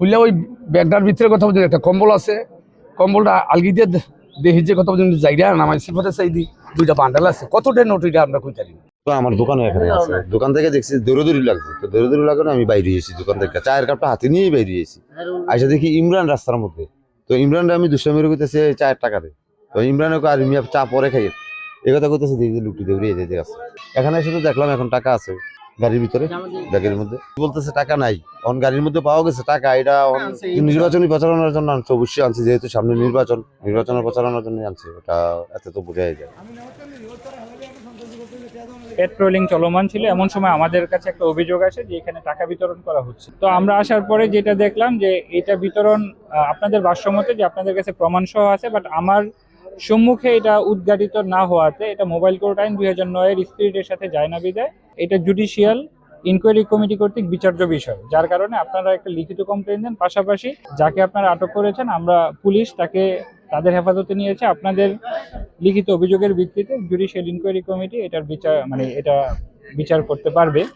খুললে ওই ব্যাগটার ভিতরে কথা বলছেন একটা কম্বল আছে, কম্বলটা আলগি দিয়ে দেখি যে কথা বলছেন জায়গা নামাইছি পথে চাই দি 2টা বান্ডাল আছে, কতটা নোট এটা আমরা কই জানি। তো আমার দোকানে এখানে আছে, দোকান থেকে দেখছি দৌড়াদৌড়ি লাগছে, তো দৌড়াদৌড়ি লাগানো আমি বাইরে এসেছি দোকান থেকে, চায়ের কাপটা হাতে নিয়েই বাইরে এসেছি। আইসা দেখি ইমরান রাস্তার মধ্যে, তো ইমরানরা আমি দুষ্টামি করতেছে চায়ের টাকা দে, তো ইমরান আর মিয়া চা পরে খাই এই কথা করতেছে, দেখি যে লুটি দৌড়িয়ে যেতে আছে। এখানে এসে তো দেখলাম এখন টাকা আছে গাড়ির ভিতরে, ব্যাগের মধ্যে। বলতেছে টাকা নাই, অন গাড়ির মধ্যে পাওয়া গেছে টাকা, এটা নির্বাচনী প্রচারণার জন্য আনছে, অবশ্যই আনছে, যেহেতু সামনে নির্বাচনের প্রচারণার জন্য আনছে, এটা এত তো বোঝাই যায়। পেট্রোলিং চলমান ছিল, এমন সময় আমাদের কাছে একটা অভিযোগ আসে যে এখানে টাকা বিতরণ করা হচ্ছে। তো আমরা আসার পরে যেটা দেখলাম যে এটা বিতরণ আপনাদের ভাষ্যমতে যে আপনাদের কাছে প্রমাণ সহ আছে, বাট আমার সম্মুখে এটা উদ্ঘাটিত না হওয়াতে, এটা মোবাইল কোর্ট আইন 2009-এর স্পিরিটের সাথে যায় না বিদায় এটা জুডিশিয়াল ইনকোয়ারি কমিটি কর্তৃক বিচার্য বিষয়, যার কারণে আপনারা একটা লিখিত কমপ্লেন দেন। পাশাপাশি যাকে আপনারা আটক করেছেন, আমরা পুলিশ তাকে তাদের হেফাজতে নিয়েছে। আপনাদের লিখিত অভিযোগের ভিত্তিতে জুডিশিয়াল ইনকোয়ারি কমিটি এটার বিচার এটা বিচার করতে পারবে।